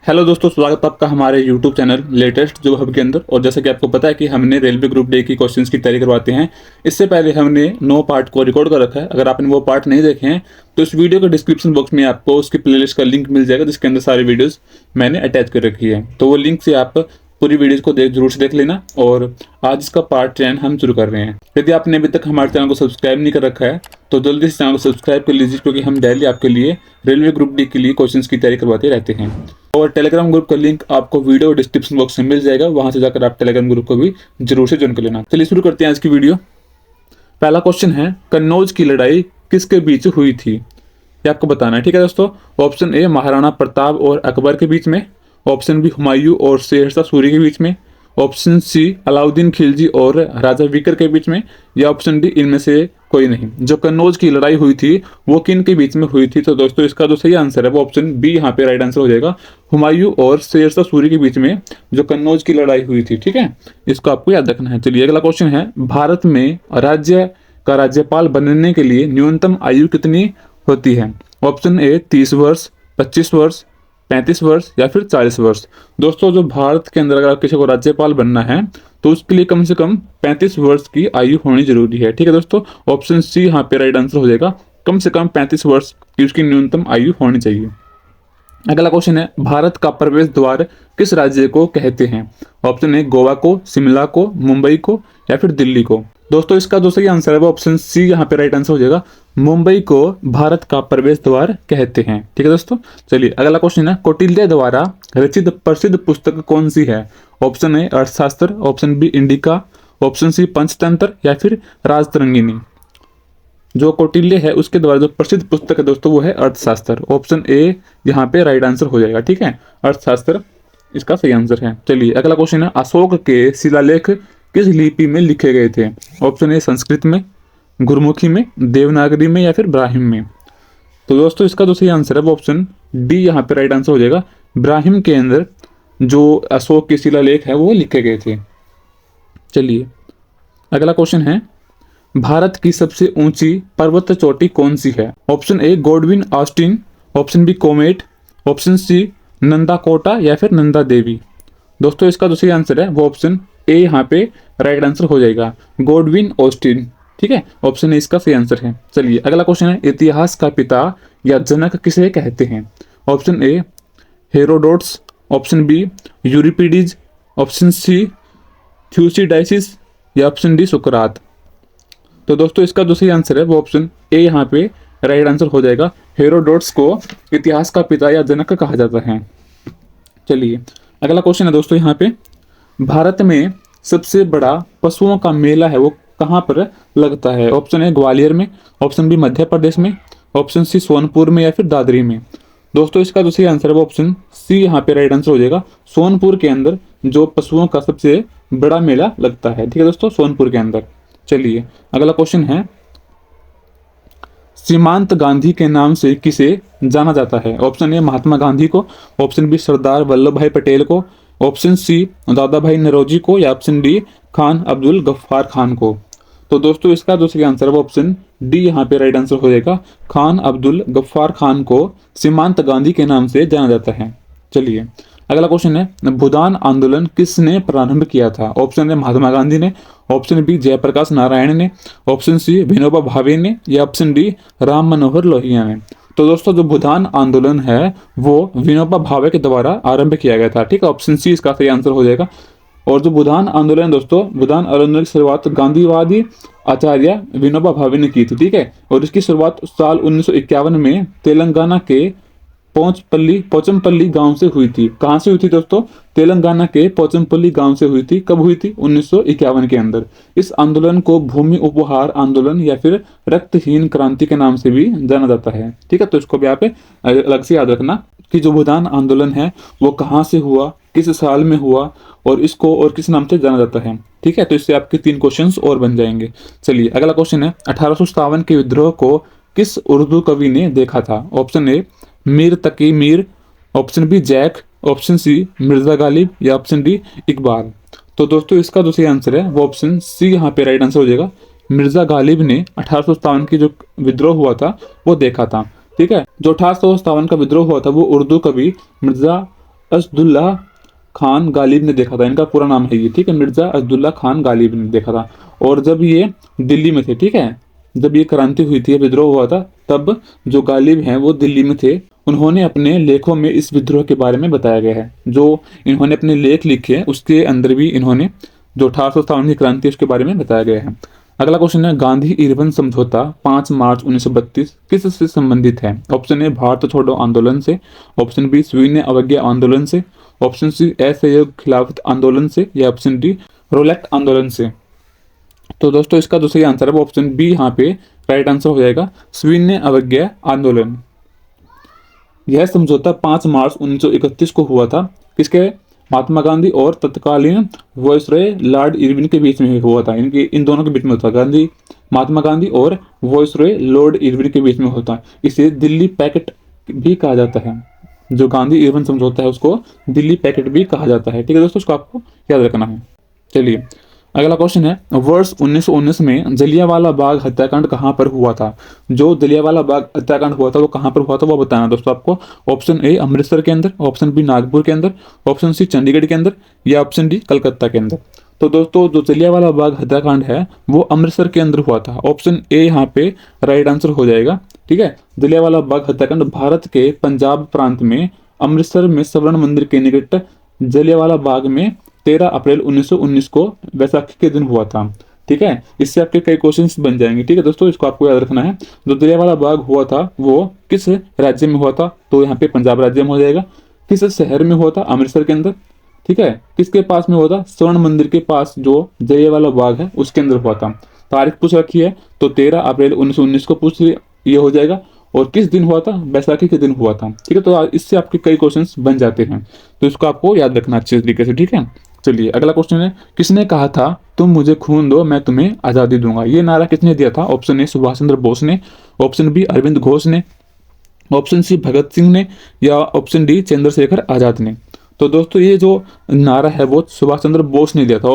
Hello दोस्तों, स्वागत है आपका हमारे YouTube channel latest job hub के अंदर। और जैसा कि आपको पता है कि हमने रेलवे ग्रुप डी की क्वेश्चंस की तैयारी करवाते हैं। इससे पहले हमने 9 पार्ट को रिकॉर्ड कर रखा है। अगर आपने वो पार्ट नहीं देखे हैं तो इस वीडियो के डिस्क्रिप्शन बॉक्स में आपको उसकी प्लेलिस्ट का लिंक मिल जाएगा, जिसके अंदर सारी वीडियोज़ मैंने अटैच कर रखी है। तो वो लिंक से आप पूरी वीडियोज़ को जरूर से देख लेना। और आज इसका पार्ट 10 हम शुरू कर रहे हैं। यदि आपने अभी तक हमारे चैनल को सब्सक्राइब नहीं कर रखा है तो जल्दी से चैनल को सब्सक्राइब कर लीजिए, क्योंकि हम डेली आपके लिए रेलवे ग्रुप डी के लिए क्वेश्चंस की तैयारी करवाते रहते हैं। और टेलीग्राम ग्रुप का लिंक आपको वीडियो डिस्क्रिप्शन बॉक्स में मिल जाएगा, वहां से जाकर आप टेलीग्राम ग्रुप को भी जरूर से ज्वाइन कर लेना। चलिए शुरू करते हैं आज की वीडियो। पहला क्वेश्चन है, कन्नौज की लड़ाई किसके बीच हुई थी, ये आपको बताना है। ठीक है दोस्तों। ऑप्शन ए महाराणा प्रताप और अकबर के बीच में, ऑप्शन बी हुमायूं और शेरशाह सूरी के बीच में, ऑप्शन सी अलाउद्दीन खिलजी और राजा विकर के बीच में, या ऑप्शन डी इनमें से कोई नहीं। जो कन्नौज की लड़ाई हुई थी वो किन के बीच में हुई थी? तो दोस्तों इसका जो सही आंसर है वो ऑप्शन बी यहाँ पे राइट आंसर हो जाएगा। हुमायूं और शेरशाह सूरी के बीच में जो कन्नौज की लड़ाई हुई थी। ठीक है, इसको आपको याद रखना है। चलिए अगला क्वेश्चन है, भारत में राज्य का राज्यपाल बनने के लिए न्यूनतम आयु कितनी होती है? ऑप्शन ए 30 वर्ष, 25 वर्ष, 35 वर्ष या फिर 40 वर्ष। दोस्तों जो भारत के अंदर अगर किसी को राज्यपाल बनना है तो उसके लिए कम से कम 35 वर्ष की आयु होनी जरूरी है। ठीक है दोस्तों, ऑप्शन सी यहाँ पे राइट आंसर हो जाएगा। कम से कम 35 वर्ष की उसकी न्यूनतम आयु होनी चाहिए। अगला क्वेश्चन है, भारत का प्रवेश द्वार किस राज्य को कहते हैं? ऑप्शन ए गोवा को, शिमला को, मुंबई को या फिर दिल्ली को। दोस्तों इसका जो सही आंसर है वो ऑप्शन सी यहाँ पे राइट आंसर हो जाएगा। मुंबई को भारत का प्रवेश द्वार कहते हैं। ठीक है दोस्तों। चलिए अगला क्वेश्चन है, कौटिल्य द्वारा रचित प्रसिद्ध पुस्तक कौन सी है? Option A Arthashastra, option B Indica, option C Panchatantra या फिर राजतरंगिणी। जो कौटिल्य है उसके द्वारा जो प्रसिद्ध पुस्तक है दोस्तों वो है अर्थशास्त्र। ऑप्शन ए यहाँ पे राइट आंसर हो जाएगा। ठीक है, अर्थशास्त्र इसका सही आंसर है। चलिए अगला क्वेश्चन है, अशोक के शिलालेख किस लिपि में लिखे गए थे? ऑप्शन ए संस्कृत में, गुरमुखी में, देवनागरी में या फिर ब्राह्मी में। तो दोस्तों इसका जो सही आंसर है वो ऑप्शन डी यहाँ पे राइट आंसर हो जाएगा। ब्राह्मी के अंदर जो अशोक के शिलालेख है वो लिखे गए थे। चलिए अगला क्वेश्चन है, भारत की सबसे ऊंची पर्वत चोटी कौन सी है? Option A Godwin Austen, option B Kamet, option C Nanda Kota या फिर नंदा देवी। दोस्तों इसका जो सही आंसर है वो ऑप्शन ए यहाँ पे राइट आंसर हो जाएगा, गोडविन ऑस्टिन। ठीक है, ऑप्शन ए इसका सही आंसर है। चलिए अगला क्वेश्चन है, इतिहास का पिता या जनक किसे कहते हैं? Option A Herodotus, option B Euripides, option C Thucydides या ऑप्शन डी सुकरात। तो दोस्तों इसका जो सही आंसर है वो ऑप्शन ए यहाँ पे राइट आंसर हो जाएगा। हेरोडोट्स को इतिहास का पिता या जनक कहा जाता है। चलिए अगला क्वेश्चन है दोस्तों, यहाँ पे भारत में सबसे बड़ा पशुओं का मेला है वो कहाँ पर लगता है? ऑप्शन ए ग्वालियर में, ऑप्शन बी मध्य प्रदेश में, ऑप्शन सी सोनपुर में या फिर दादरी में। दोस्तों इसका जो सही आंसर है वो ऑप्शन सी यहाँ पे राइट आंसर हो जाएगा। सोनपुर के अंदर जो पशुओं का सबसे बड़ा मेला लगता है। ठीक है दोस्तों, सोनपुर के अंदर। चलिए अगला क्वेश्चन है, सीमांत गांधी के नाम से किसे जाना जाता है? ऑप्शन ए महात्मा गांधी को, ऑप्शन बी सरदार वल्लभ भाई पटेल को, ऑप्शन सी दादा भाई नौरोजी को या ऑप्शन डी खान अब्दुल गफ्फार खान को। तो दोस्तों इसका जो सही आंसर है वो ऑप्शन डी यहाँ पे राइट आंसर हो जाएगा। खान अब्दुल गफ्फार खान को सीमांत गांधी के नाम से जाना जाता है। चलिए अगला क्वेश्चन है, भूदान आंदोलन किसने प्रारंभ किया था? ऑप्शन ए महात्मा गांधी ने, ऑप्शन बी जयप्रकाश नारायण ने, ऑप्शन सी विनोबा भावे ने या ऑप्शन डी राम मनोहर लोहिया ने। तो दोस्तों जो भूदान आंदोलन है वो विनोबा भावे के द्वारा आरंभ किया गया था। ठीक है, ऑप्शन सी इसका सही आंसर हो जाएगा। और जो भूदान आंदोलन दोस्तों, भूदान आंदोलन की शुरुआत गांधीवादी आचार्य विनोबा भावे ने की थी। ठीक है, और इसकी शुरुआत साल 1951 में तेलंगाना के पोचमपल्ली गांव से हुई थी। कहां से हुई थी दोस्तों? तेलंगाना के पोचमपल्ली गांव से हुई थी। कब हुई थी? 1951 के अंदर। इस आंदोलन को भूमि उपहार आंदोलन या फिर रक्तहीन क्रांति के नाम से भी जाना जाता है। ठीक है, तो इसको भी आप अलग से याद रखना कि जो भूदान आंदोलन है वो कहाँ से हुआ, किस साल में हुआ और इसको और किस नाम से जाना जाता है। ठीक है, तो इससे आपके 3 क्वेश्चंस और बन जाएंगे। चलिए अगला क्वेश्चन है, 1857 के विद्रोह को किस उर्दू कवि ने देखा था? Option A Mir Taqi Mir, option B जैक, ऑप्शन सी मिर्जा गालिब या ऑप्शन डी इकबाल। तो दोस्तों इसका जो सही आंसर है वो ऑप्शन सी यहाँ पे राइट आंसर हो जाएगा। मिर्जा गालिब ने 1857 की जो विद्रोह हुआ था वो देखा था। ठीक है, जो 1857 का विद्रोह हुआ था वो उर्दू कवि मिर्जा असदुल्ला खान गालिब ने देखा था। इनका पूरा नाम है ये, ठीक है, मिर्जा असदुल्ला खान गालिब ने देखा था। और जब ये दिल्ली में थे, ठीक है, जब ये क्रांति हुई थी, विद्रोह हुआ था, तब जो गालिब हैं वो दिल्ली में थे। उन्होंने अपने लेखों में इस विद्रोह के बारे में बताया गया है। जो इन्होंने अपने लेख लिखे हैं उसके अंदर भी इन्होंने जो 1857 की क्रांति है उसके बारे में बताया गया है। अगला क्वेश्चन है, गांधी इरविन समझौता 5 मार्च 1932 किस से संबंधित है? ऑप्शन ए भारत छोड़ो आंदोलन से, ऑप्शन बी सविनय अवज्ञा आंदोलन से, ऑप्शन सी असहयोग खिलाफत आंदोलन से, या ऑप्शन डी रोलेट आंदोलन से। तो दोस्तों इसका जो सही आंसर है वो ऑप्शन बी यहाँ पे राइट आंसर हो जाएगा, सविनय अवज्ञा आंदोलन। यह समझौता 5 मार्च 1931 को हुआ था। किसके? महात्मा गांधी और तत्कालीन वायसरॉय लॉर्ड इरविन के बीच में हुआ था। इनके इन दोनों के बीच में होता, गांधी, महात्मा गांधी और वायसरॉय लॉर्ड इरविन के बीच में होता। इसे दिल्ली पैक्ट भी कहा जाता है। जो गांधी इरविन समझौता है उसको दिल्ली पैक्ट भी कहा जाता है। ठीक है दोस्तों, इसको आपको याद रखना है। चलिए अगला क्वेश्चन है, वर्ष 1919 में जलियांवाला बाग हत्याकांड कहां पर हुआ था? जो जलियांवाला बाग हत्याकांड हुआ था वो कहां पर हुआ था वो बताना दोस्तों आपको। ऑप्शन ए अमृतसर के अंदर, ऑप्शन बी नागपुर के अंदर, ऑप्शन सी चंडीगढ़ के अंदर, या ऑप्शन डी कलकत्ता के अंदर। तो दोस्तों जो जलियांवाला बाग हत्याकांड है वो अमृतसर के अंदर हुआ था। ऑप्शन ए यहाँ पे राइट आंसर हो जाएगा। ठीक है, जलियांवाला बाग हत्याकांड भारत के पंजाब प्रांत में अमृतसर में स्वर्ण मंदिर के निकट जलियांवाला बाग में 13 अप्रैल 1919 को बैसाखी के दिन हुआ था। ठीक है, इससे आपके कई क्वेश्चंस बन जाएंगे। ठीक है दोस्तों, इसको आपको याद रखना है। जो जलियांवाला बाग हुआ था वो किस राज्य में हुआ था? तो यहाँ पे पंजाब राज्य में हो जाएगा। किस शहर में हुआ था? अमृतसर के अंदर। ठीक है, किसके पास में हुआ था? स्वर्ण मंदिर के पास जो जलियांवाला बाग है उसके अंदर हुआ था। तारीख पूछ रखी है तो 13 अप्रैल 1919 को पूछ ये हो जाएगा। और किस दिन हुआ था? बैसाखी के दिन हुआ था। ठीक है, तो इससे आपके कई क्वेश्चंस बन जाते हैं, तो इसको आपको याद रखना अच्छे तरीके से। ठीक है, चलिए अगला क्वेश्चन है, किसने कहा था तुम मुझे खून दो मैं तुम्हें आजादी दूंगा? ये नारा किसने दिया था? ऑप्शन ए सुभाष चंद्र बोस ने, ऑप्शन बी अरविंद घोष ने, ऑप्शन सी भगत सिंह ने, या ऑप्शन डी चंद्रशेखर आजाद ने। तो दोस्तों ये जो नारा है वो सुभाष चंद्र बोस ने दिया था।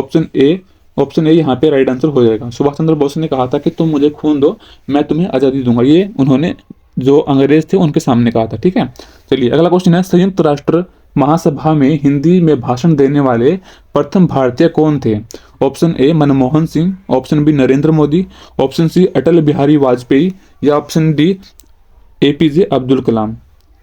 ऑप्शन ए यहाँ पे राइट आंसर हो जाएगा। सुभाष चंद्र बोस ने कहा था कि तुम मुझे खून दो मैं तुम्हें आजादी दूंगा। ये उन्होंने जो अंग्रेज थे उनके सामने कहा था। ठीक है, चलिए अगला क्वेश्चन है, संयुक्त राष्ट्र महासभा में हिंदी में भाषण देने वाले प्रथम भारतीय कौन थे? Option A Manmohan Singh, option B Narendra Modi, option C Atal Bihari Vajpayee, या option D APJ Abdul Kalam.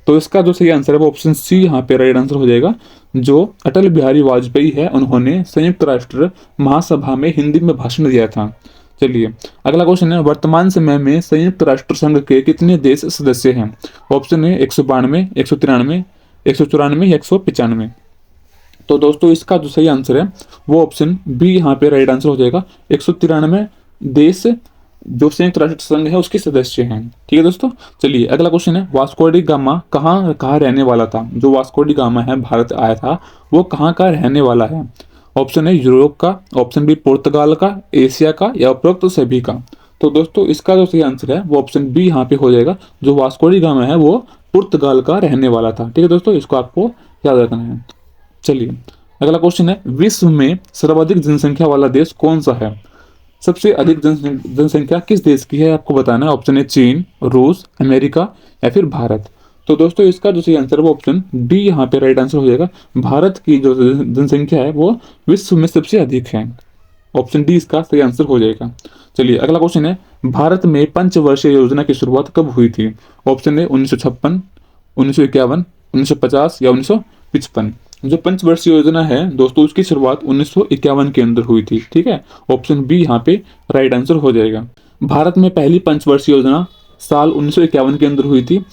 तो इसका जो सही आंसर है वो ऑप्शन सी यहाँ पे राइट आंसर हो जाएगा। जो अटल बिहारी वाजपेयी है उन्होंने संयुक्त राष्ट्र महासभा में हिंदी में भाषण दिया था। चलिए अगला क्वेश्चन है, वर्तमान समय में संयुक्त राष्ट्र संघ के कितने देश सदस्य हैं? ऑप्शन ए 192, 193, 194 या 195। तो दोस्तों इसका जो सही आंसर है वो ऑप्शन बी यहाँ पे राइट आंसर हो जाएगा। 193 देश जो संयुक्त राष्ट्र संघ है उसके सदस्य हैं। ठीक है दोस्तों, चलिए अगला क्वेश्चन है, वास्को डी गामा कहाँ कहाँ रहने वाला था? जो वास्को डी गामा है भारत आया था वो कहाँ का रहने वाला है? ऑप्शन है यूरोप का, ऑप्शन बी पुर्तगाल का, एशिया का, या उपरोक्त सभी का। तो दोस्तों इसका जो सही आंसर है वो ऑप्शन बी यहाँ पे हो जाएगा। जो वास्को डी गामा है वो पुर्तगाल का रहने वाला था। ठीक है दोस्तों, इसको आपको याद रखना है। चलिए अगला क्वेश्चन है, विश्व में सर्वाधिक जनसंख्या वाला देश कौन सा है? सबसे अधिक जनसंख्या किस देश की है आपको बताना है। ऑप्शन है चीन, रूस, अमेरिका, या फिर भारत। तो दोस्तों इसका जो सही आंसर है वो ऑप्शन डी यहाँ पे राइट आंसर हो जाएगा। भारत की जो जनसंख्या है वो विश्व में सबसे अधिक है। ऑप्शन डी इसका सही आंसर हो जाएगा। चलिए अगला क्वेश्चन है, भारत में पंचवर्षीय योजना की शुरुआत कब हुई थी? ऑप्शन है 1956, 1951, 1950 या 1955। जो पंचवर्षीय योजना है दोस्तों उसकी शुरुआत 1951 के अंदर हुई थी। ठीक है, ऑप्शन बी यहाँ पे राइट आंसर हो जाएगा। भारत में पहली पंचवर्षीय योजना साल 1951 के अंदर हुई थी।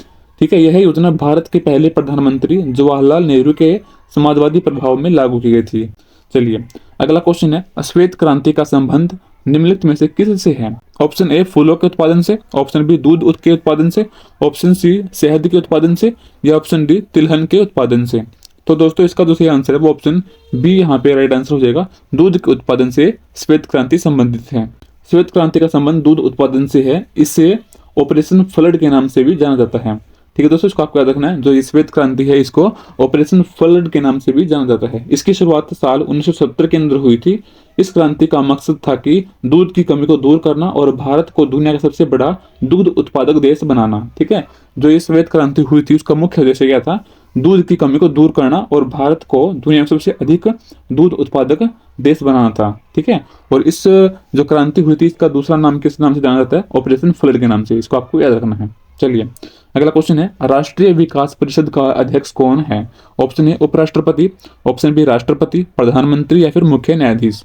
ठीक है, यह योजना भारत के पहले प्रधानमंत्री जवाहरलाल नेहरू के समाजवादी प्रभाव में लागू की गई थी। चलिए अगला क्वेश्चन है, श्वेत क्रांति का संबंध निम्नलिखित में से किस से है? ऑप्शन ए फूलों के उत्पादन से, ऑप्शन बी दूध के उत्पादन से, ऑप्शन सी शहद के उत्पादन से, या ऑप्शन डी तिलहन के उत्पादन से। तो दोस्तों इसका जो सही आंसर है वो ऑप्शन बी यहाँ पे राइट आंसर हो जाएगा। दूध के उत्पादन से श्वेत क्रांति संबंधित है। श्वेत क्रांति का संबंध दूध उत्पादन से है। इसे ऑपरेशन फ्लड के नाम से भी जाना जाता है। ठीक है दोस्तों, इसको आपको याद रखना है। जो ये श्वेत क्रांति है इसको ऑपरेशन फ्लड के नाम से भी जाना जाता है। इसकी शुरुआत साल 1970 के अंदर हुई थी। इस क्रांति का मकसद था कि दूध की कमी को दूर करना और भारत को दुनिया का सबसे बड़ा दूध उत्पादक देश बनाना। ठीक है, जो ये श्वेत क्रांति हुई थी उसका मुख्य उद्देश्य क्या था? दूध की कमी को दूर करना और भारत को दुनिया में सबसे अधिक दूध उत्पादक देश बनाना था। ठीक है, और इस जो क्रांति हुई थी इसका दूसरा नाम किस नाम से जाना जाता है? ऑपरेशन फ्लड के नाम से। इसको आपको याद रखना है। चलिए अगला क्वेश्चन है, राष्ट्रीय विकास परिषद का अध्यक्ष कौन है? ऑप्शन ए उपराष्ट्रपति, ऑप्शन बी राष्ट्रपति, प्रधानमंत्री या फिर मुख्य न्यायाधीश।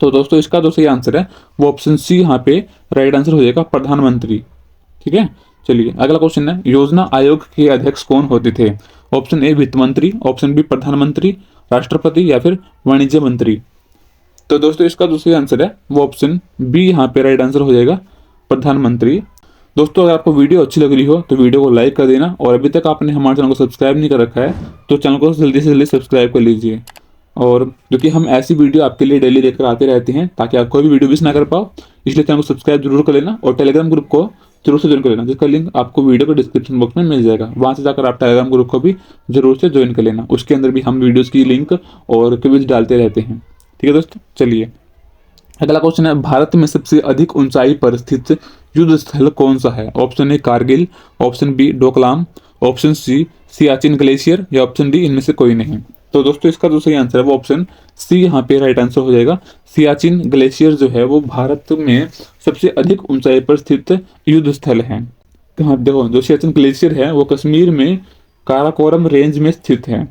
तो दोस्तों इसका जो सही आंसर है वो ऑप्शन सी यहाँ पे राइट आंसर हो जाएगा, प्रधानमंत्री। ठीक है, चलिए अगला क्वेश्चन है, योजना आयोग के अध्यक्ष कौन होते थे? ऑप्शन ए वित्त मंत्री, ऑप्शन बी प्रधानमंत्री, राष्ट्रपति या फिर वाणिज्य मंत्री। तो दोस्तों इसका जो सही आंसर है वो ऑप्शन बी यहाँ पे राइट आंसर हो जाएगा, प्रधानमंत्री। दोस्तों अगर आपको वीडियो अच्छी लग रही हो तो वीडियो को लाइक कर देना, और अभी तक आपने हमारे चैनल को सब्सक्राइब नहीं कर रखा है तो चैनल को जल्दी से जल्दी सब्सक्राइब कर लीजिए। और क्योंकि हम ऐसी वीडियो आपके लिए डेली लेकर आते रहते हैं ताकि आप कोई भी वीडियो मिस ना कर पाओ, इसलिए चैनल को सब्सक्राइब जरूर कर लेना और टेलीग्राम ग्रुप को जरूर से ज्वाइन कर लेना, जिसका लिंक आपको वीडियो के डिस्क्रिप्शन बॉक्स में मिल जाएगा। वहां से जाकर आप टेलीग्राम ग्रुप को भी जरूर से ज्वाइन कर लेना, उसके अंदर भी हम वीडियोज़ की लिंक और क्विज डालते रहते हैं। ठीक है दोस्तों, चलिए अगला क्वेश्चन है, भारत में सबसे अधिक ऊंचाई पर स्थित युद्ध स्थल कौन सा है? Option A Kargil, option B Doklam, option C Siachen glacier या ऑप्शन डी इनमें से कोई नहीं। तो दोस्तों इसका जो सही आंसर है वो ऑप्शन सी यहाँ पे राइट आंसर हो जाएगा। सियाचिन ग्लेशियर जो है वो भारत में सबसे अधिक ऊंचाई पर स्थित युद्ध स्थल है। कहाँ देखो, जो सियाचिन ग्लेशियर है वो कश्मीर में काराकोरम रेंज में स्थित है।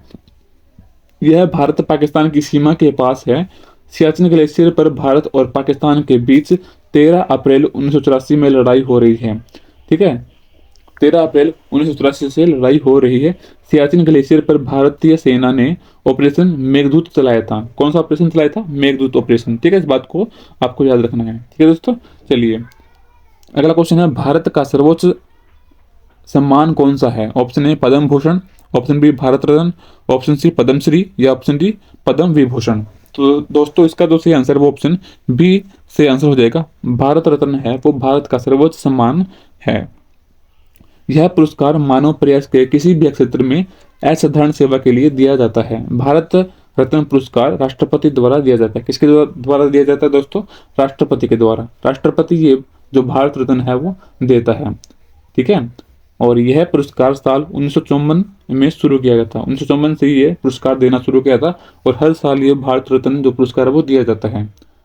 यह भारत पाकिस्तान की सीमा के पास है। सियाचिन ग्लेशियर पर भारत और पाकिस्तान के बीच 13 अप्रैल 1984 में लड़ाई हो रही है। ठीक है, 13 अप्रैल 1984 से लड़ाई हो रही है। सियाचिन ग्लेशियर पर भारतीय सेना ने ऑपरेशन मेघदूत चलाया था। कौन सा ऑपरेशन चलाया था? मेघदूत ऑपरेशन। ठीक है, इस बात को आपको याद रखना है। ठीक है दोस्तों, चलिए अगला क्वेश्चन है, भारत का सर्वोच्च सम्मान कौन सा है? Option A Padma Bhushan, option B Bharat Ratna, option C Padma Shri या ऑप्शन डी पद्म विभूषण। तो दोस्तों इसका जो सही आंसर वो ऑप्शन बी से आंसर हो जाएगा, भारत रत्न है वो भारत का सर्वोच्च सम्मान है। यह पुरस्कार मानव प्रयास के किसी भी क्षेत्र में असाधारण सेवा के लिए दिया जाता है। भारत रत्न पुरस्कार राष्ट्रपति द्वारा दिया जाता है। किसके द्वारा दिया जाता है दोस्तों? राष्ट्रपति के द्वारा। राष्ट्रपति ये जो भारत रत्न है वो देता है। ठीक है, और यह पुरस्कार साल 1954 में शुरू किया गया था। 1954 से ये पुरस्कार देना शुरू किया था और हर साल ये भारत रत्न जो पुरस्कार है वो दिया जाता है।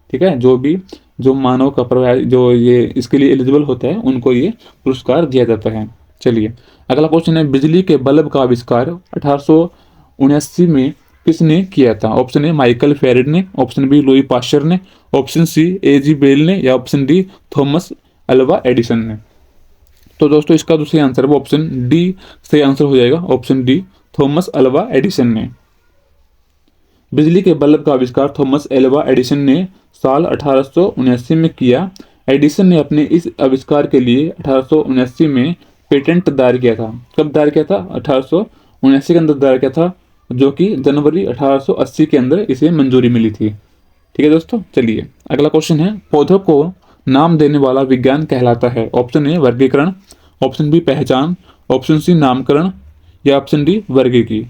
ठीक है, जो मानव का प्रयास जो ये इसके लिए एलिजिबल होता है उनको ये पुरस्कार दिया जाता है। चलिए अगला क्वेश्चन है, बिजली के बल्ब का आविष्कार 1879 में किसने किया था? ऑप्शन ए माइकल फेरेड ने, ऑप्शन बी लुई पाश्चर ने, ऑप्शन सी एजी बेल ने या option D Thomas Alva Edison ने। तो दोस्तों इसका जो सही आंसर है वो ऑप्शन डी सही आंसर हो जाएगा, option D Thomas Alva Edison ने। बिजली के बल्ब का आविष्कार थॉमस अल्वा एडिसन ने साल 1879 में किया। एडिसन ने अपने इस आविष्कार के लिए 1879 में पेटेंट दायर किया था। कब दायर किया था? 1879 के अंदर दायर किया था, जो कि जनवरी 1880 के अंदर इसे मंजूरी मिली थी। ठीक है दोस्तों, चलिए अगला क्वेश्चन है, पौधों को नाम देने वाला विज्ञान कहलाता है? ऑप्शन ए वर्गीकरण, ऑप्शन बी पहचान, ऑप्शन सी नामकरण या ऑप्शन डी वर्गीकी।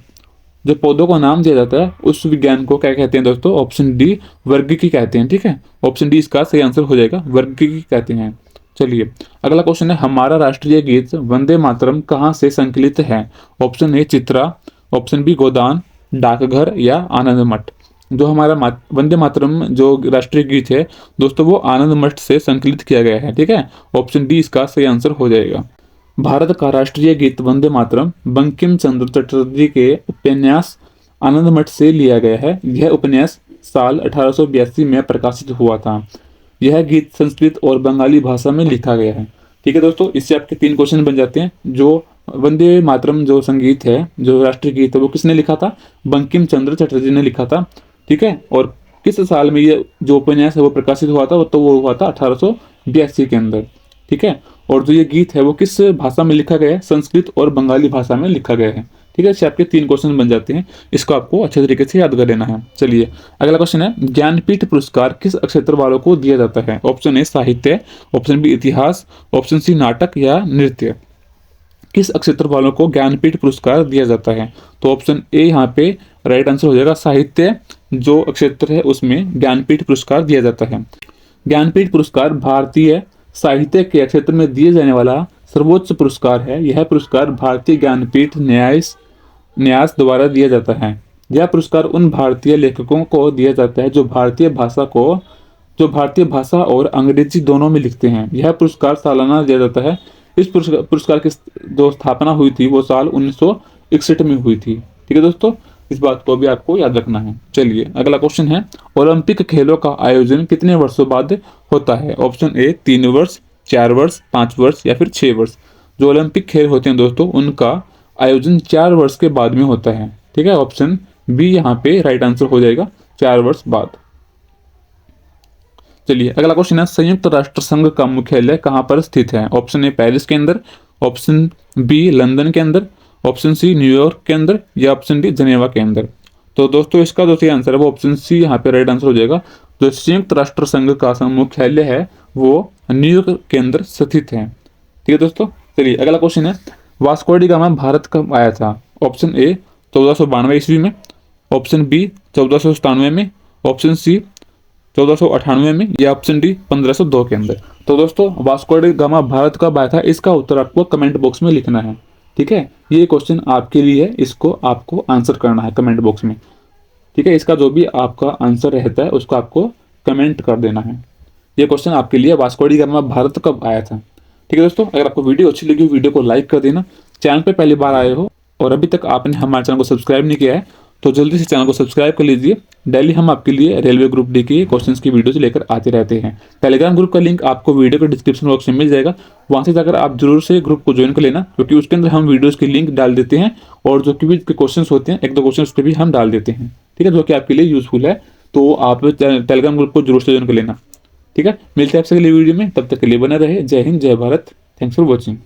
जो पौधों को नाम दिया जाता है उस विज्ञान को क्या कहते हैं दोस्तों? ऑप्शन डी वर्गीकी कहते हैं। ठीक है, ऑप्शन डी इसका सही आंसर हो जाएगा, वर्गीकी कहते हैं। चलिए अगला क्वेश्चन है, हमारा राष्ट्रीय गीत वंदे मातरम कहाँ से संकलित है? Option A Chitra, option B Godan, Dakghar या आनंद मठ। जो हमारा वंदे मातरम जो राष्ट्रीय गीत है दोस्तों वो आनंद मठ से संकलित किया गया है। ठीक है, ऑप्शन डी इसका सही आंसर हो जाएगा। भारत का राष्ट्रीय गीत वंदे मातरम बंकिम चंद्र चटर्जी के उपन्यास आनंद मठ से लिया गया है। यह उपन्यास साल 1882 में प्रकाशित हुआ था। यह गीत संस्कृत और बंगाली भाषा में लिखा गया है। ठीक है दोस्तों, इससे आपके 3 क्वेश्चन बन जाते हैं। जो वंदे मातरम जो संगीत है, जो राष्ट्रीय गीत है वो किसने लिखा था? बंकिम चंद्र चटर्जी ने लिखा था। ठीक है, और किस साल में ये जो उपन्यास है वो प्रकाशित हुआ था? तो वो हुआ था 1882 के अंदर। ठीक है, और जो ये गीत है वो किस भाषा में लिखा गया है? संस्कृत और बंगाली भाषा में लिखा गया है। ठीक है, इससे आपके 3 क्वेश्चन बन जाते हैं। इसको आपको अच्छे तरीके से याद कर लेना है। चलिए अगला क्वेश्चन है, ज्ञानपीठ पुरस्कार किस क्षेत्र वालों को दिया जाता है? ऑप्शन ए साहित्य, ऑप्शन बी इतिहास, ऑप्शन सी नाटक या नृत्य। किस क्षेत्र वालों को ज्ञानपीठ पुरस्कार दिया जाता है? तो ऑप्शन ए यहाँ पे राइट आंसर हो जाएगा, साहित्य जो क्षेत्र है उसमें ज्ञानपीठ पुरस्कार दिया जाता है। ज्ञानपीठ पुरस्कार भारतीय साहित्य के क्षेत्र में दिए जाने वाला सर्वोच्च पुरस्कार है। यह पुरस्कार भारतीय ज्ञानपीठ, न्यास न्यास द्वारा दिया जाता है। यह पुरस्कार उन भारतीय लेखकों को दिया जाता है जो भारतीय भाषा और अंग्रेजी दोनों में लिखते हैं। यह पुरस्कार सालाना दिया जाता है। इस पुरस्कार की जो स्थापना हुई थी वो साल 1961 में हुई थी। ठीक है दोस्तों, इस बात को भी आपको याद रखना है। चलिए अगला क्वेश्चन है, ओलंपिक खेलों का आयोजन कितने वर्षों बाद होता है? ऑप्शन ए 3 वर्ष, 4 वर्ष, 5 वर्ष या फिर 6 वर्ष। जो ओलंपिक खेल होते हैं दोस्तों, उनका आयोजन 4 वर्ष के बाद में होता है। ठीक है, ऑप्शन बी यहाँ पे राइट आंसर हो जाएगा, 4 वर्ष बाद। चलिए अगला क्वेश्चन है, संयुक्त राष्ट्र संघ का मुख्यालय कहाँ पर स्थित है? ऑप्शन ए पेरिस के अंदर, ऑप्शन बी लंदन के अंदर, ऑप्शन सी न्यूयॉर्क के अंदर या ऑप्शन डी जनेवा के अंदर। तो दोस्तों इसका जो सही आंसर है वो ऑप्शन सी यहाँ पे राइट आंसर हो जाएगा। जो संयुक्त राष्ट्र संघ का मुख्यालय है वो न्यूयॉर्क के अंदर स्थित है। ठीक है दोस्तों, चलिए अगला क्वेश्चन है, वास्को डी गामा भारत कब आया था? ऑप्शन ए 1492 ईस्वी में, ऑप्शन बी 1497 में, ऑप्शन सी 1498 में या ऑप्शन डी 1502 के अंदर। तो दोस्तों वास्को डी गामा भारत कब आया था, इसका उत्तर आपको कमेंट बॉक्स में लिखना है। ठीक है, ये क्वेश्चन आपके लिए है, इसको आपको आंसर करना है कमेंट बॉक्स में। ठीक है, इसका जो भी आपका आंसर रहता है उसको आपको कमेंट कर देना है। ये क्वेश्चन आपके लिए, वास्को डी गामा भारत कब आया था। ठीक है दोस्तों, अगर आपको वीडियो अच्छी लगी वीडियो को लाइक कर देना। चैनल पे पहली बार आए हो और अभी तक आपने हमारे चैनल को सब्सक्राइब नहीं किया है तो जल्दी से चैनल को सब्सक्राइब कर लीजिए। डेली हम आपके लिए रेलवे ग्रुप डी के क्वेश्चंस की वीडियोस लेकर आते रहते हैं। टेलीग्राम ग्रुप का लिंक आपको वीडियो के डिस्क्रिप्शन बॉक्स में मिल जाएगा, वहां से जाकर आप जरूर से ग्रुप को ज्वाइन कर लेना, क्योंकि उसके अंदर हम वीडियोस के लिंक डाल देते हैं और जो क्विज के क्वेश्चन होते हैं, एक दो क्वेश्चन उसके भी हम डाल देते हैं। ठीक है, जो कि आपके लिए यूजफुल है, तो आप टेलीग्राम ग्रुप को जरूर से ज्वाइन कर लेना। ठीक है, मिलते हैं आपसे अगली वीडियो में, तब तक के लिए बने रहे। जय हिंद, जय भारत। Thanks for watching.